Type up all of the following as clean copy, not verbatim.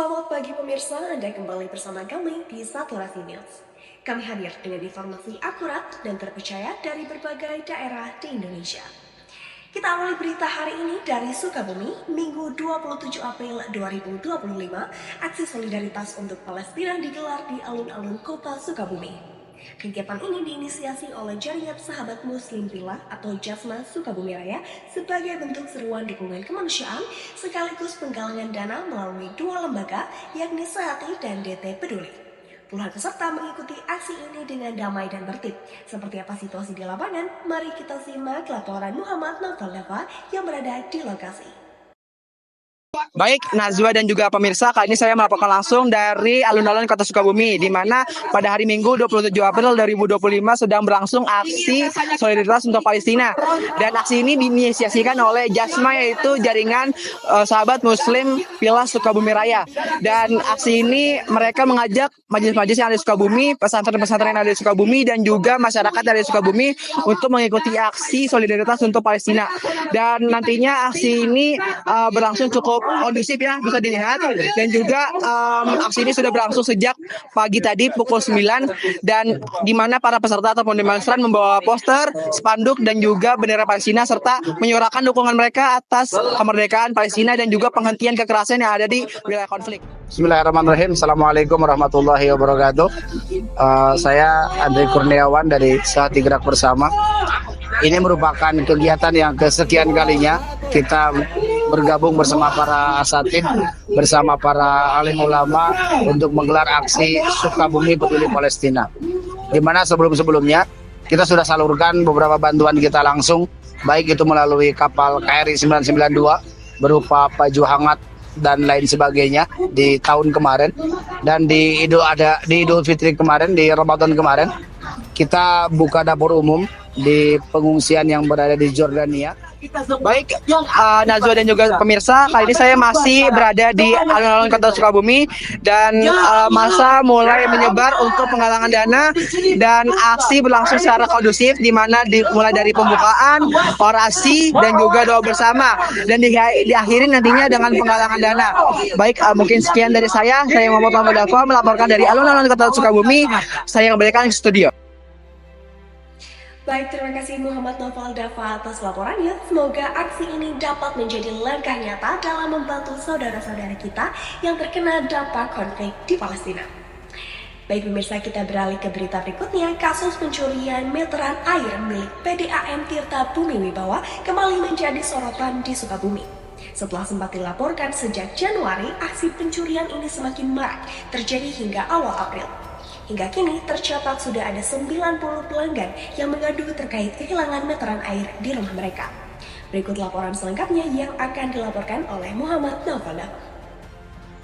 Selamat pagi pemirsa, Anda kembali bersama kami di Saturasi News. Kami hadir dengan informasi akurat dan terpercaya dari berbagai daerah di Indonesia. Kita awali berita hari ini dari Sukabumi, Minggu 27 April 2025, aksi solidaritas untuk Palestina digelar di alun-alun kota Sukabumi. Kegiatan ini diinisiasi oleh Jaringan Sahabat Muslim Villa atau JASMA Sukabumi Raya sebagai bentuk seruan dukungan kemanusiaan sekaligus penggalangan dana melalui dua lembaga yakni Sehati dan DT Peduli. Puluhan peserta mengikuti aksi ini dengan damai dan tertib. Seperti apa situasi di lapangan? Mari kita simak laporan Muhammad Novel Dava yang berada di lokasi. Baik, Najwa dan juga pemirsa, kali ini saya melaporkan langsung dari alun-alun Kota Sukabumi, di mana pada hari Minggu 27 April 2025 sedang berlangsung aksi solidaritas untuk Palestina. Dan aksi ini diinisiasikan oleh JASMA, yaitu Jaringan Sahabat Muslim Villa Sukabumi Raya. Dan aksi ini mereka mengajak majelis-majelis yang ada di Sukabumi, pesantren-pesantren yang ada di Sukabumi, dan juga masyarakat yang ada di Sukabumi untuk mengikuti aksi solidaritas untuk Palestina. Dan nantinya aksi ini berlangsung cukup kondusif ya, bisa dilihat. Dan juga aksi ini sudah berlangsung sejak pagi tadi pukul 9, dan di mana para peserta ataupun demonstran membawa poster, spanduk, dan juga bendera Palestina serta menyuarakan dukungan mereka atas kemerdekaan Palestina dan juga penghentian kekerasan yang ada di wilayah konflik. Bismillahirrahmanirrahim. Assalamualaikum warahmatullahi wabarakatuh. Saya Andri Kurniawan dari Sehati Gerak Bersama. Ini merupakan kegiatan yang kesekian kalinya kita bergabung bersama para asatid, bersama para alim ulama untuk menggelar aksi Sukabumi Peduli Palestina. Di mana sebelum-sebelumnya kita sudah salurkan beberapa bantuan kita langsung, baik itu melalui kapal KRI 992 berupa baju hangat dan lain sebagainya di tahun kemarin, dan di Idul Fitri kemarin, di Ramadan kemarin kita buka dapur umum di pengungsian yang berada di Jordania. Baik, Najwa dan juga pemirsa, kali ini saya masih berada di alun-alun Kota Sukabumi, dan masa mulai menyebar untuk penggalangan dana, dan aksi berlangsung secara kondusif, di mana mulai dari pembukaan, orasi, dan juga doa bersama, dan diakhiri nantinya dengan penggalangan dana. Baik, mungkin sekian dari saya Muhammad Novel Dava melaporkan dari alun-alun Kota Sukabumi. Saya kembalikan ke studio. Baik, terima kasih Muhammad Novel Dava atas laporannya. Semoga aksi ini dapat menjadi langkah nyata dalam membantu saudara-saudara kita yang terkena dampak konflik di Palestina. Baik pemirsa, kita beralih ke berita berikutnya. Kasus pencurian meteran air milik PDAM Tirta Bumi Wibawa kembali menjadi sorotan di Sukabumi. Setelah sempat dilaporkan sejak Januari, aksi pencurian ini semakin marak terjadi hingga awal April. Hingga kini tercatat sudah ada 90 pelanggan yang mengadu terkait kehilangan meteran air di rumah mereka. Berikut laporan selengkapnya yang akan dilaporkan oleh Muhammad Novel Dava.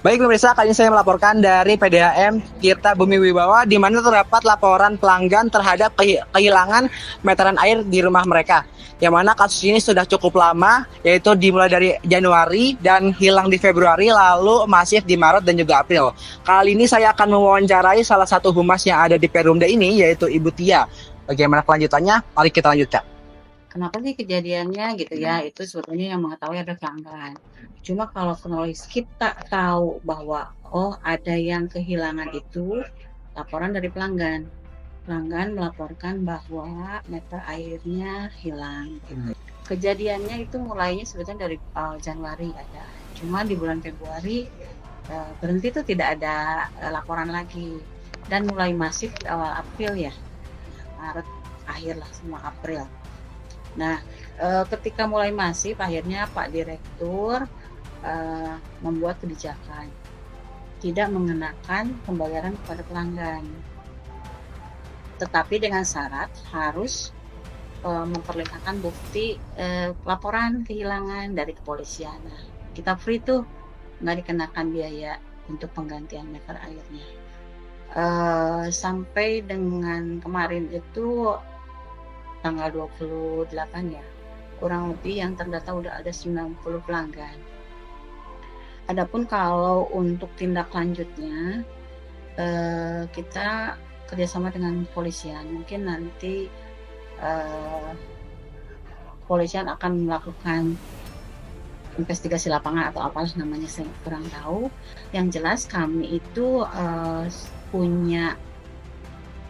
Baik pemirsa, kali ini saya melaporkan dari PDAM Tirta Bumi Wibawa, di mana terdapat laporan pelanggan terhadap kehilangan meteran air di rumah mereka. Yang mana kasus ini sudah cukup lama, yaitu dimulai dari Januari dan hilang di Februari, lalu masif di Maret dan juga April. Kali ini saya akan mewawancarai salah satu humas yang ada di Perumda ini, yaitu Ibu Tia. Bagaimana kelanjutannya? Mari kita lanjutkan. Kenapa sih kejadiannya gitu ya? Itu sebetulnya yang mengetahui adalah pelanggan. Cuma kalau kronologis kita tahu bahwa ada yang kehilangan itu laporan dari pelanggan. Pelanggan melaporkan bahwa meter airnya hilang gitu. Kejadiannya itu mulainya sebetulnya dari Januari ada. Cuma di bulan Februari berhenti tuh tidak ada laporan lagi. Dan mulai masif di awal April ya. Maret akhir lah, semua April. Nah, ketika mulai masif, akhirnya Pak Direktur membuat kebijakan tidak mengenakan pembayaran kepada pelanggan, tetapi dengan syarat harus memperlihatkan bukti laporan kehilangan dari kepolisian. Nah, kita free tuh, nggak dikenakan biaya untuk penggantian meter airnya. Sampai dengan kemarin itu tanggal 28 ya, kurang lebih yang terdata udah ada 90 pelanggan. Adapun kalau untuk tindak lanjutnya, kita kerjasama dengan kepolisian. Mungkin nanti kepolisian akan melakukan investigasi lapangan atau apalah namanya, saya kurang tahu. Yang jelas kami itu punya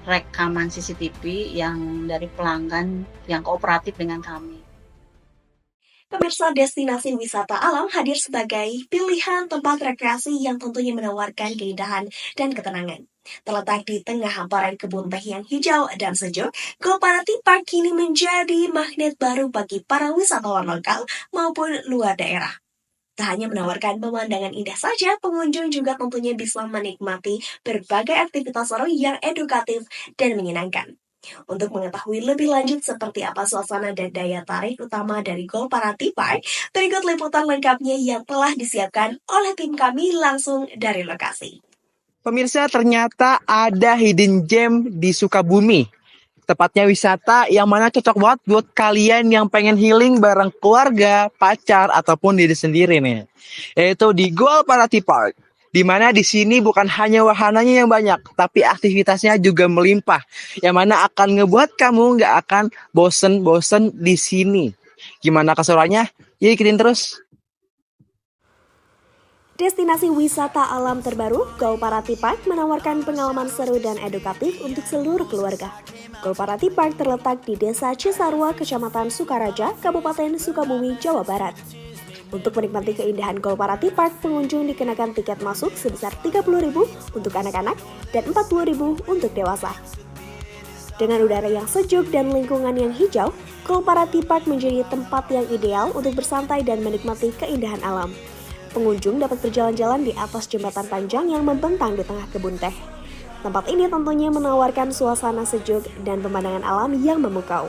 rekaman CCTV yang dari pelanggan yang kooperatif dengan kami. Pemirsa, destinasi wisata alam hadir sebagai pilihan tempat rekreasi yang tentunya menawarkan keindahan dan ketenangan. Terletak di tengah hamparan kebun teh yang hijau dan sejuk, Golparati Park kini menjadi magnet baru bagi para wisatawan lokal maupun luar daerah. Tak hanya menawarkan pemandangan indah saja, pengunjung juga tentunya bisa menikmati berbagai aktivitas seru yang edukatif dan menyenangkan. Untuk mengetahui lebih lanjut seperti apa suasana dan daya tarik utama dari Golparati Park, berikut liputan lengkapnya yang telah disiapkan oleh tim kami langsung dari lokasi. Pemirsa, ternyata ada hidden gem di Sukabumi. Tepatnya wisata yang mana cocok banget buat kalian yang pengen healing bareng keluarga, pacar, ataupun diri sendiri nih. Yaitu di Golparati Park. Di mana di sini bukan hanya wahananya yang banyak, tapi aktivitasnya juga melimpah. Yang mana akan ngebuat kamu nggak akan bosen-bosen di sini. Gimana keseruannya? Yuk ikutin terus. Destinasi wisata alam terbaru, Golparati Park menawarkan pengalaman seru dan edukatif untuk seluruh keluarga. Golparati Park terletak di Desa Cisarua, Kecamatan Sukaraja, Kabupaten Sukabumi, Jawa Barat. Untuk menikmati keindahan Golparati Park, pengunjung dikenakan tiket masuk sebesar Rp30.000 untuk anak-anak dan Rp40.000 untuk dewasa. Dengan udara yang sejuk dan lingkungan yang hijau, Golparati Park menjadi tempat yang ideal untuk bersantai dan menikmati keindahan alam. Pengunjung dapat berjalan-jalan di atas jembatan panjang yang membentang di tengah kebun teh. Tempat ini tentunya menawarkan suasana sejuk dan pemandangan alam yang memukau.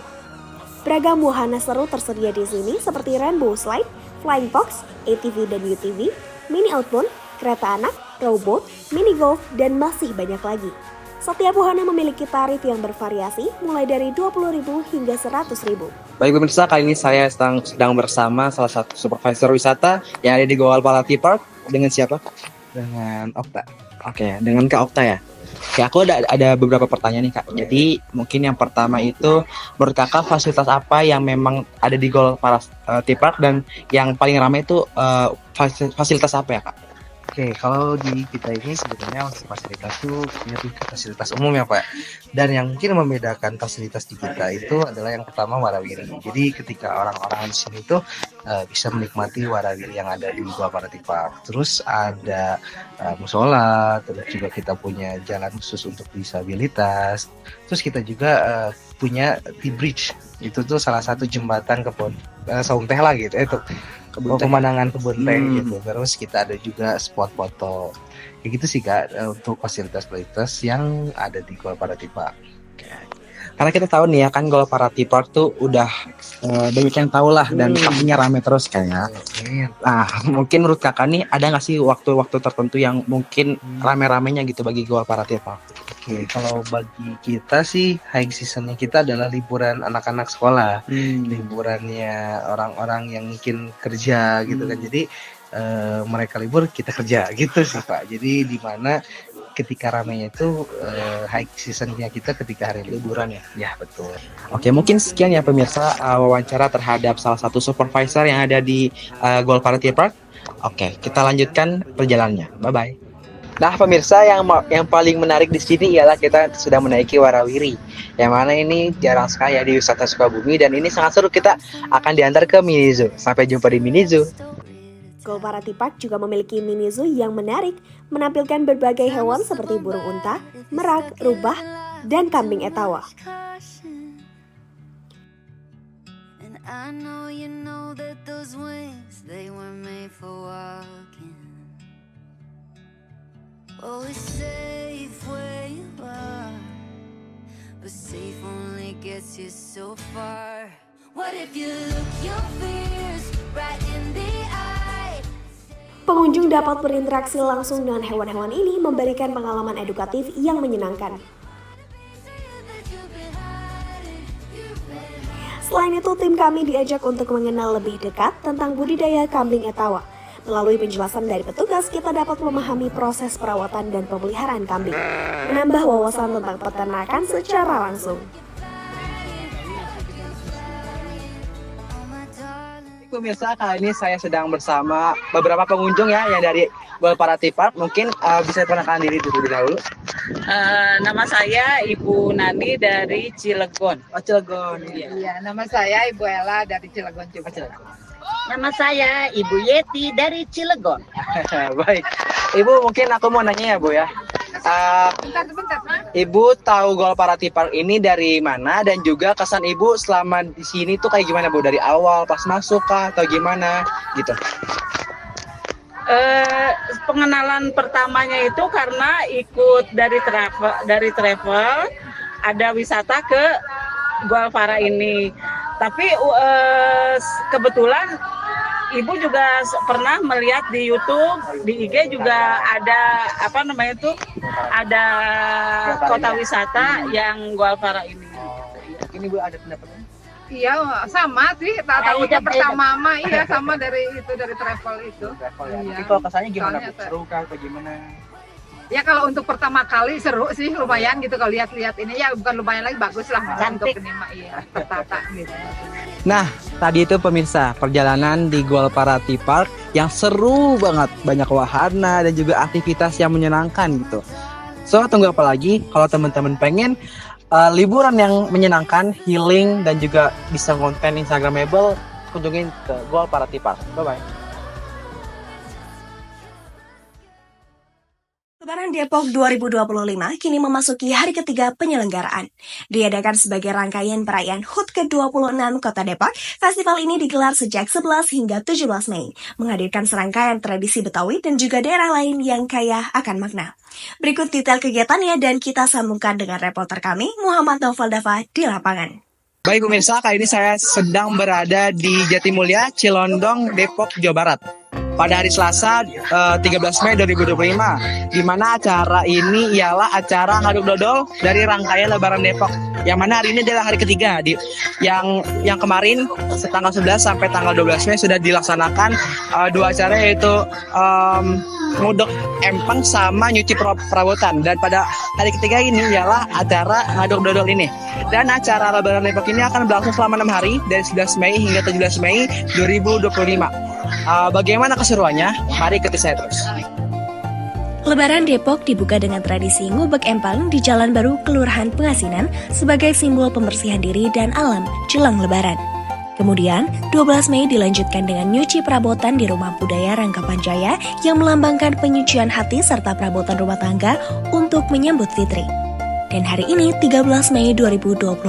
Beragam wahana seru tersedia di sini seperti Rainbow Slide, Flying Fox, ATV dan UTV, mini outbound, kereta anak, rowboat, mini golf, dan masih banyak lagi. Setiap wahana memiliki tarif yang bervariasi, mulai dari Rp20.000 hingga Rp100.000. Baik pemirsa, kali ini saya sedang bersama salah satu supervisor wisata yang ada di Golparati Park. Dengan siapa? Dengan Okta. Oke, dengan Kak Okta ya. Oke, aku ada beberapa pertanyaan nih Kak. Jadi mungkin yang pertama itu, menurut Kakak fasilitas apa yang memang ada di Golparati Park dan yang paling ramai itu fasilitas apa ya Kak? Oke, kalau di kita ini sebenarnya untuk fasilitas itu lebih ke fasilitas umum ya Pak. Dan yang mungkin membedakan fasilitas di kita itu adalah yang pertama warawiri. Jadi ketika orang-orang di sini itu bisa menikmati warawiri yang ada di Golparati Park. Terus ada musola, terus juga kita punya jalan khusus untuk disabilitas. Terus kita juga punya T-Bridge. Itu tuh salah satu jembatan kebun saung teh lah gitu. Itu pemandangan kebun teh gitu. Terus kita ada juga spot foto. Kayak gitu sih Kak untuk fasilitas-fasilitas yang ada di Golparati Park. Karena kita tahu nih ya kan Golparati Park tuh udah banyak yang tahu lah dan pastinya rame terus kayaknya. Nah, mungkin menurut Kakak nih ada nggak sih waktu-waktu tertentu yang mungkin rame-ramenya gitu bagi Golparati Park? Oke, kalau bagi kita sih high seasonnya kita adalah liburan anak-anak sekolah, liburannya orang-orang yang mungkin kerja gitu kan. Jadi mereka libur kita kerja gitu sih Pak. Jadi di mana ketika ramenya itu high seasonnya kita ketika hari liburan ya. Ya betul. Oke, mungkin sekian ya pemirsa wawancara terhadap salah satu supervisor yang ada di Golparati Park. Oke, kita lanjutkan perjalanannya. Bye bye. Nah pemirsa, yang paling menarik di sini ialah kita sudah menaiki warawiri, yang mana ini jarang sekali ya di wisata Sukabumi dan ini sangat seru. Kita akan diantar ke mini zoo. Sampai jumpa di mini zoo. Golparati Park juga memiliki mini zoo yang menarik, menampilkan berbagai hewan seperti burung unta, merak, rubah, dan kambing etawa. Oh, it's safe where you are, but safe only gets you so far. What if you look your fears right in the eye? Pengunjung dapat berinteraksi langsung dengan hewan-hewan ini, memberikan pengalaman edukatif yang menyenangkan. Selain itu, tim kami diajak untuk mengenal lebih dekat tentang budidaya kambing etawa. Melalui penjelasan dari petugas, kita dapat memahami proses perawatan dan pemeliharaan kambing, menambah wawasan tentang peternakan secara langsung. pemirsa, kali ini saya sedang bersama beberapa pengunjung ya yang dari Gol Party Park. Mungkin bisa perkenalkan diri dulu dahulu. Nama saya Ibu Nani dari Cilegon. Oh, Cilegon. Iya, nama saya Ibu Ella dari Cilegon juga. Nama saya Ibu Yeti dari Cilegon. Baik. Ibu, mungkin aku mau nanya ya, Bu ya. Bentar. Ibu tahu Gol Party Park ini dari mana dan juga kesan Ibu selama di sini tuh kayak gimana, Bu? Dari awal pas masuk kah atau gimana gitu? Pengenalan pertamanya itu karena ikut dari travel ada wisata ke Gualpara ini. Tapi kebetulan Ibu juga pernah melihat di YouTube, di IG juga ada ada kota wisata yang Gualpara ini. Ini Bu ada pendapatnya? Iya, sama sih. Tahunya pertama mah iya sama dari travel itu. Travel ya. Iya. Mungkin kalau kesannya gimana, Bu? Soalnya Seru kah atau gimana? Ya kalau untuk pertama kali seru sih, lumayan gitu kalau lihat-lihat ini ya bukan lumayan lagi bagus lah untuk ini mah iya tertata gitu. Nah, tadi itu pemirsa perjalanan di Gol Party Park yang seru banget, banyak wahana dan juga aktivitas yang menyenangkan gitu. So, tunggu apa lagi kalau teman-teman pengen liburan yang menyenangkan, healing dan juga bisa konten Instagramable, kunjungin ke Gol Party Park. Bye bye. Lebaran Depok 2025 kini memasuki hari ketiga penyelenggaraan. Diadakan sebagai rangkaian perayaan HUT ke-26 Kota Depok, festival ini digelar sejak 11 hingga 17 Mei, menghadirkan serangkaian tradisi Betawi dan juga daerah lain yang kaya akan makna. Berikut detail kegiatannya dan kita sambungkan dengan reporter kami, Muhammad Noval Dava di lapangan. Baik pemirsa, kali ini saya sedang berada di Jatimulya, Cilondong, Depok, Jawa Barat. Pada hari Selasa 13 Mei 2025, di mana acara ini ialah acara ngaduk dodol dari rangkaian Lebaran Depok. Yang mana hari ini adalah hari ketiga, yang kemarin tanggal 11 sampai tanggal 12 Mei sudah dilaksanakan dua acara, yaitu nguduk empang sama nyuci perabotan. Dan pada hari ketiga ini ialah acara ngaduk dodol ini. Dan acara Lebaran Depok ini akan berlangsung selama 6 hari dari 11 Mei hingga 17 Mei 2025. Bagaimana keseruannya? Mari ikuti saya terus. Lebaran Depok dibuka dengan tradisi ngubek empang di Jalan Baru, Kelurahan Pengasinan sebagai simbol pembersihan diri dan alam jelang Lebaran. Kemudian, 12 Mei dilanjutkan dengan nyuci perabotan di Rumah Budaya Rangkapan Jaya yang melambangkan penyucian hati serta perabotan rumah tangga untuk menyambut Fitri. Dan hari ini, 13 Mei 2025,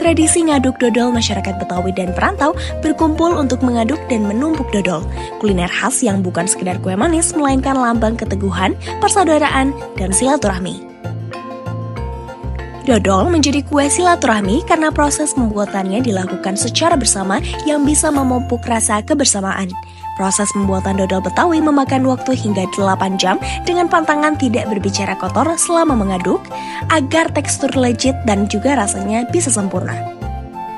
tradisi ngaduk dodol masyarakat Betawi dan perantau berkumpul untuk mengaduk dan menumpuk dodol. Kuliner khas yang bukan sekedar kue manis, melainkan lambang keteguhan, persaudaraan, dan silaturahmi. Dodol menjadi kue silaturahmi karena proses pembuatannya dilakukan secara bersama yang bisa memupuk rasa kebersamaan. Proses pembuatan dodol Betawi memakan waktu hingga 8 jam dengan pantangan tidak berbicara kotor selama mengaduk agar tekstur legit dan juga rasanya bisa sempurna.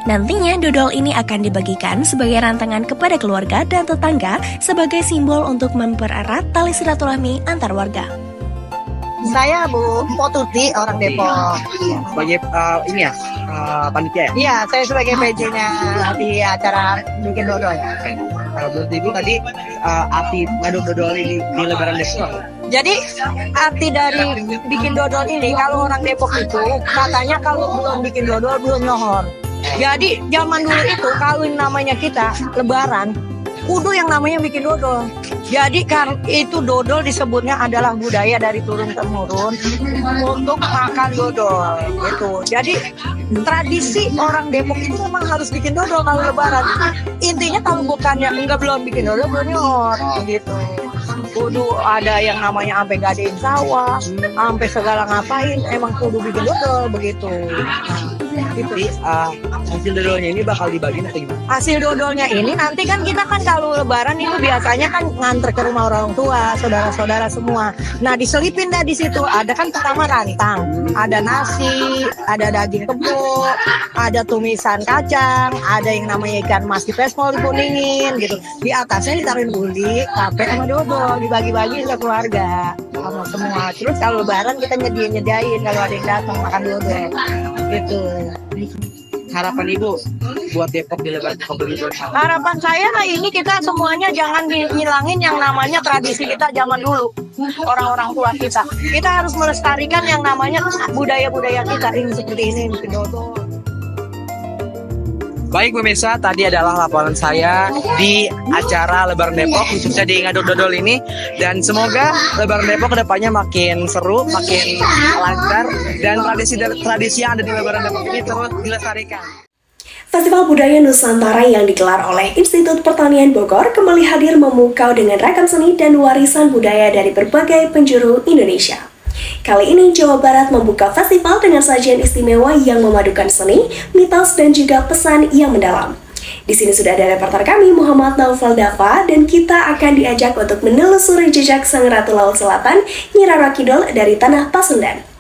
Nantinya dodol ini akan dibagikan sebagai rantangan kepada keluarga dan tetangga sebagai simbol untuk mempererat tali silaturahmi antar warga. Saya Bu Potuti, orang Depok. Sebagai panitia ya? Iya, saya sebagai PJ-nya di acara bikin dodol ya. Kalau menurut Ibu tadi arti ngaduk dodol ini di Lebaran Depok. Jadi arti dari bikin dodol ini, kalau orang Depok itu katanya kalau belum bikin dodol belum nyohor. Jadi zaman dulu itu kalau namanya kita Lebaran, kudu yang namanya bikin dodol. Jadi kan itu dodol disebutnya adalah budaya dari turun temurun untuk makan dodol gitu. Jadi tradisi orang Depok itu memang harus bikin dodol kalau Lebaran. Intinya kalau bukannya enggak belum bikin dodol belum nyor gitu. Kudu ada yang namanya sampai gadein sawah, sampai segala ngapain, emang kudu bikin dodol begitu. Jadi hasil dodolnya ini bakal dibagi atau gimana? Hasil dodolnya ini nanti kan kita kan kalau Lebaran itu biasanya kan nganter ke rumah orang tua, saudara-saudara semua. Nah diselipin dah di situ. Ada kan pertama rantang, ada nasi, ada daging kebo, ada tumisan kacang, ada yang namanya ikan mas dipesmol dikuningin gitu. Di atasnya ditaruhin uli, tape sama dodol, dibagi-bagi ke keluarga sama semua. Terus kalau Lebaran kita nyediain kalau ada yang datang makan dodol gitu. harapan Ibu buat Depok di Lebaran Komplit 2021? Harapan saya ini kita semuanya jangan ngilangin yang namanya tradisi kita zaman dulu. Orang-orang tua kita. Kita harus melestarikan yang namanya budaya-budaya kita ini seperti ini, bikin dodol. Baik pemirsa, tadi adalah laporan saya di acara Lebaran Depok khususnya di Ngaduk Dodol ini, dan semoga Lebaran Depok kedepannya makin seru, makin lancar, dan tradisi yang ada di Lebaran Depok ini terus dilestarikan. Festival Budaya Nusantara yang digelar oleh Institut Pertanian Bogor kembali hadir memukau dengan ragam seni dan warisan budaya dari berbagai penjuru Indonesia. Kali ini Jawa Barat membuka festival dengan sajian istimewa yang memadukan seni, mitos, dan juga pesan yang mendalam. Di sini sudah ada reporter kami Muhammad Naufal Dava, dan kita akan diajak untuk menelusuri jejak Sang Ratu Laut Selatan, Nyi Roro Kidul dari tanah Pasundan.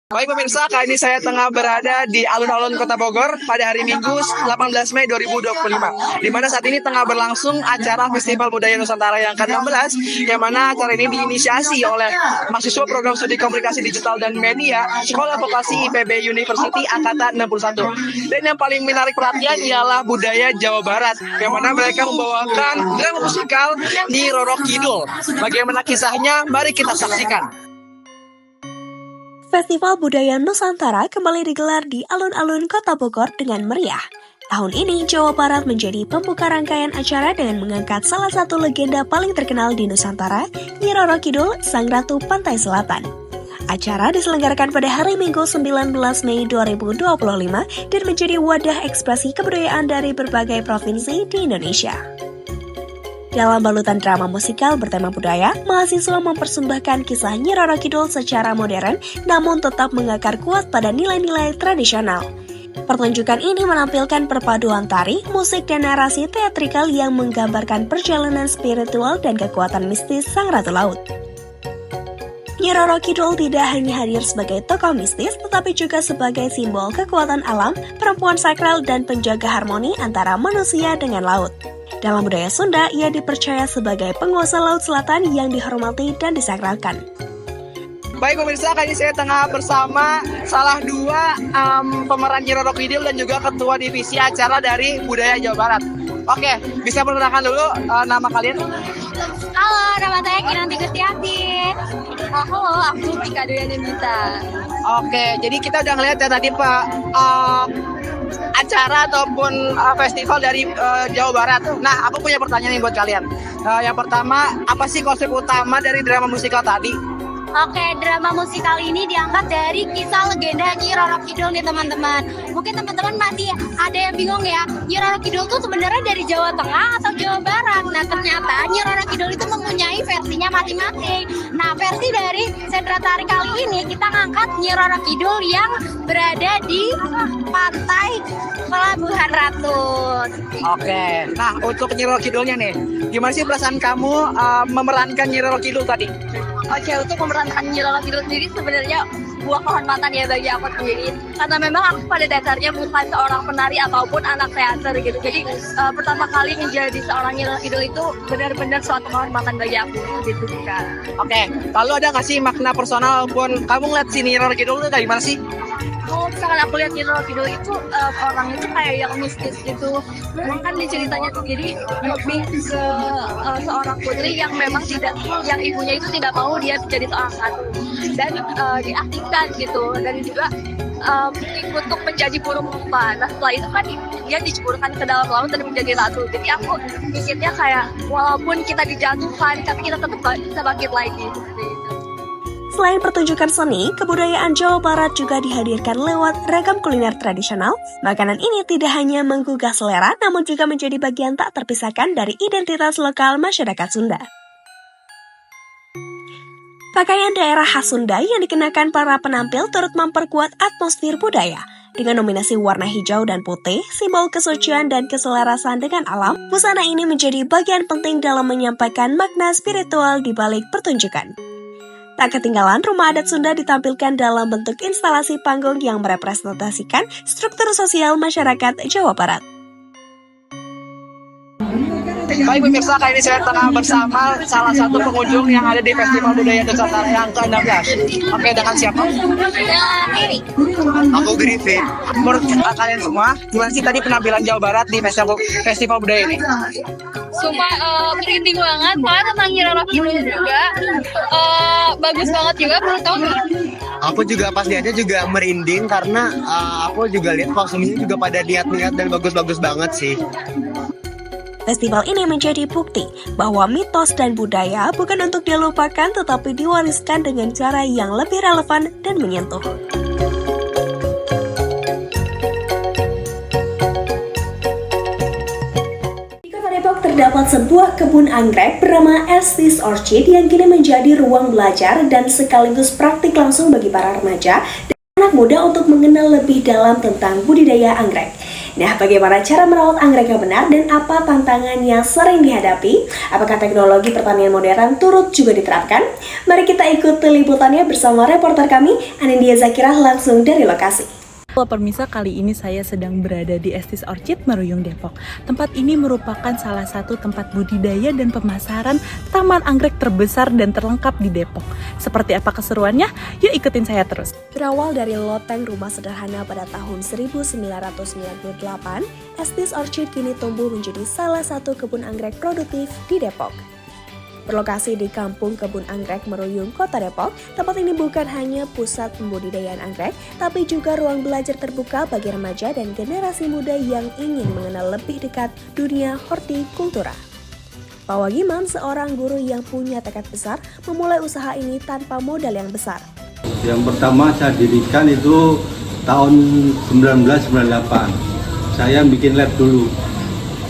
Baik pemirsa, kali ini saya tengah berada di alun-alun Kota Bogor pada hari Minggu 18 Mei 2025, di mana saat ini tengah berlangsung acara Festival Budaya Nusantara yang ke-16, yang mana acara ini diinisiasi oleh mahasiswa program studi komunikasi digital dan media Sekolah Vokasi IPB University Angkatan 61. Dan yang paling menarik perhatian ialah budaya Jawa Barat, yang mana mereka membawakan drama musikal Nyi Roro Kidul. Bagaimana kisahnya? Mari kita saksikan. Festival Budaya Nusantara kembali digelar di alun-alun Kota Bogor dengan meriah. Tahun ini, Jawa Barat menjadi pembuka rangkaian acara dengan mengangkat salah satu legenda paling terkenal di Nusantara, Nyi Roro Kidul, Sang Ratu Pantai Selatan. Acara diselenggarakan pada hari Minggu 19 Mei 2025 dan menjadi wadah ekspresi kebudayaan dari berbagai provinsi di Indonesia. Dalam balutan drama musikal bertema budaya, mahasiswa mempersembahkan kisah Nyi Roro Kidul secara modern namun tetap mengakar kuat pada nilai-nilai tradisional. Pertunjukan ini menampilkan perpaduan tari, musik, dan narasi teatrikal yang menggambarkan perjalanan spiritual dan kekuatan mistis Sang Ratu Laut. Nyi Roro Kidul tidak hanya hadir sebagai tokoh mistis, tetapi juga sebagai simbol kekuatan alam, perempuan sakral, dan penjaga harmoni antara manusia dengan laut. Dalam budaya Sunda, ia dipercaya sebagai penguasa Laut Selatan yang dihormati dan disakralkan. Baik pemirsa, kali ini saya tengah bersama salah dua pemeran Nyi Roro Kidul dan juga ketua divisi acara dari Budaya Jawa Barat. Oke, bisa perkenalkan dulu nama kalian? Halo, nama saya Kinanti Gustiati. Halo, aku Tika Duyanimita. Oke, jadi kita udah ngeliat ya tadi Pak acara ataupun festival dari Jawa Barat. Nah, aku punya pertanyaan nih buat kalian. Yang pertama, apa sih konsep utama dari drama musikal tadi? Oke, drama musikal ini diangkat dari kisah legenda Nyi Roro Kidul nih teman-teman. Mungkin teman-teman masih ada yang bingung ya, Nyi Roro Kidul tuh sebenarnya dari Jawa Tengah atau Jawa Barat. Nah, ternyata Nyi Roro Kidul itu mempunyai versinya masing-masing. Nah, versi dari Sendra Tari kali ini kita ngangkat Nyi Roro Kidul yang berada di pantai Pelabuhan Ratu. Oke, nah untuk Nyi Roro Kidulnya nih, gimana sih perasaan kamu memerankan Nyi Roro Kidul tadi? Oke, untuk memerankan Nyi Roro Kidul sendiri sebenarnya sebuah kehormatan ya bagi aku sendiri, karena memang aku pada dasarnya bukan seorang penari ataupun anak teater gitu. Jadi pertama kali menjadi seorang Nyi Roro Kidul itu benar-benar suatu kehormatan bagi aku gitu kan. Oke, lalu ada nggak sih makna personal pun kamu ngeliat si Nyi Roro Kidul itu dari mana sih? Kalau misalkan aku lihat Nyi Roro Kidul itu orang itu kayak yang mistis gitu. Memang kan di ceritanya tuh jadi lebih ke seorang putri yang memang tidak, yang ibunya itu tidak mau dia menjadi seorang ratu dan diaktifkan gitu, dan juga untuk menjadi burung rupa. Nah setelah itu kan dia diceburkan ke dalam laut dan menjadi ratu. Jadi aku mikirnya kayak walaupun kita dijatuhkan tapi kita tetap bisa bangkit lagi. Selain pertunjukan seni, kebudayaan Jawa Barat juga dihadirkan lewat ragam kuliner tradisional. Makanan ini tidak hanya menggugah selera, namun juga menjadi bagian tak terpisahkan dari identitas lokal masyarakat Sunda. Pakaian daerah khas Sunda yang dikenakan para penampil turut memperkuat atmosfer budaya. Dengan nominasi warna hijau dan putih, simbol kesucian dan keselarasan dengan alam, busana ini menjadi bagian penting dalam menyampaikan makna spiritual di balik pertunjukan. Tak ketinggalan, rumah adat Sunda ditampilkan dalam bentuk instalasi panggung yang merepresentasikan struktur sosial masyarakat Jawa Barat. Baik pemirsa, kali ini saya tengah bersama salah satu pengunjung yang ada di Festival Budaya Nusantara yang ke-16. Oke, dengan siapa? Aku Griffin. Menurut kalian semua, gimana sih tadi penampilan Jawa Barat di Festival Budaya ini? Sumpah merinding banget, malah tentang Nyiroro Kidul juga bagus banget juga menurut kamu. Aku juga pas lihatnya juga merinding karena aku juga lihat kostumnya juga pada niat-niat dan bagus-bagus banget sih. Festival ini menjadi bukti bahwa mitos dan budaya bukan untuk dilupakan tetapi diwariskan dengan cara yang lebih relevan dan menyentuh. Terdapat sebuah kebun anggrek bernama Estes Orchid yang kini menjadi ruang belajar dan sekaligus praktik langsung bagi para remaja dan anak muda untuk mengenal lebih dalam tentang budidaya anggrek. Nah, bagaimana cara merawat anggrek yang benar dan apa tantangan yang sering dihadapi? Apakah teknologi pertanian modern turut juga diterapkan? Mari kita ikuti liputannya bersama reporter kami, Anindya Zakirah langsung dari lokasi. Halo pemirsa, kali ini saya sedang berada di Estes Orchid, Meruyung, Depok. Tempat ini merupakan salah satu tempat budidaya dan pemasaran taman anggrek terbesar dan terlengkap di Depok. Seperti apa keseruannya? Yuk ikutin saya terus. Berawal dari loteng rumah sederhana pada tahun 1998, Estes Orchid kini tumbuh menjadi salah satu kebun anggrek produktif di Depok. Berlokasi di Kampung Kebun Anggrek Meruyung, Kota Depok, tempat ini bukan hanya pusat pembudidayaan anggrek, tapi juga ruang belajar terbuka bagi remaja dan generasi muda yang ingin mengenal lebih dekat dunia hortikultura. Pak Wagiman, seorang guru yang punya tekad besar, memulai usaha ini tanpa modal yang besar. Yang pertama saya dirikan itu tahun 1998. Saya bikin lab dulu.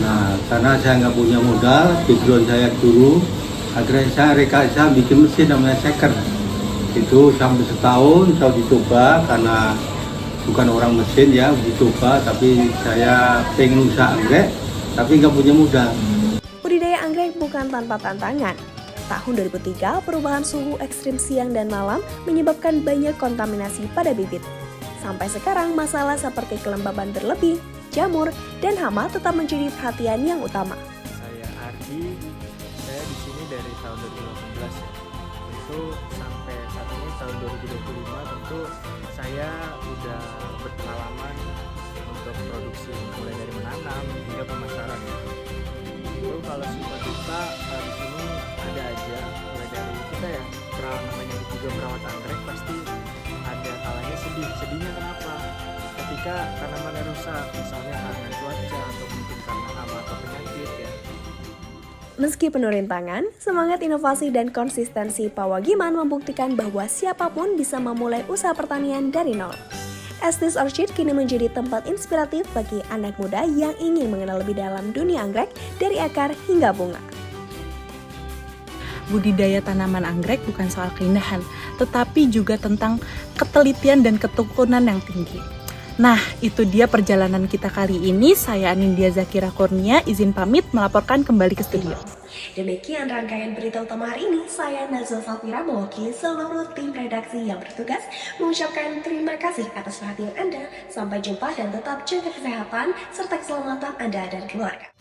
Nah, karena saya nggak punya modal, background saya guru, akhirnya saya bikin mesin namanya shaker. Itu sampai setahun saya dicoba karena bukan orang mesin ya, dicoba, tapi saya pengen usaha anggrek tapi nggak punya modal. Budidaya anggrek bukan tanpa tantangan. Tahun 2003, perubahan suhu ekstrim siang dan malam menyebabkan banyak kontaminasi pada bibit. Sampai sekarang masalah seperti kelembaban berlebih, jamur, dan hama tetap menjadi perhatian yang utama. Saya Ardi, saya di sini dari tahun 2018 ya. Tentu sampai saat ini tahun 2025 tentu saya udah berpengalaman untuk produksi mulai dari menanam hingga pemasaran ya. Itu kalau suka duka di sini ada aja, mulai dari kita ya namanya juga merawat anggrek pasti ada kalanya sedih. Sedihnya kenapa? Ketika tanamannya rusak, misalnya karena cuaca atau mungkin karena hama atau penyakit ya. Meski penuh rintangan, semangat inovasi dan konsistensi Pak Wagiman membuktikan bahwa siapapun bisa memulai usaha pertanian dari nol. Estes Orchid kini menjadi tempat inspiratif bagi anak muda yang ingin mengenal lebih dalam dunia anggrek dari akar hingga bunga. Budidaya tanaman anggrek bukan soal keindahan, tetapi juga tentang ketelitian dan ketekunan yang tinggi. Nah, itu dia perjalanan kita kali ini. Saya Anindya Zakirah Kurnia, izin pamit melaporkan kembali ke studio. Demikian rangkaian berita utama hari ini. Saya Nazwa Safira mewakili seluruh tim redaksi yang bertugas mengucapkan terima kasih atas perhatian Anda. Sampai jumpa dan tetap jaga kesehatan serta keselamatan Anda dan keluarga.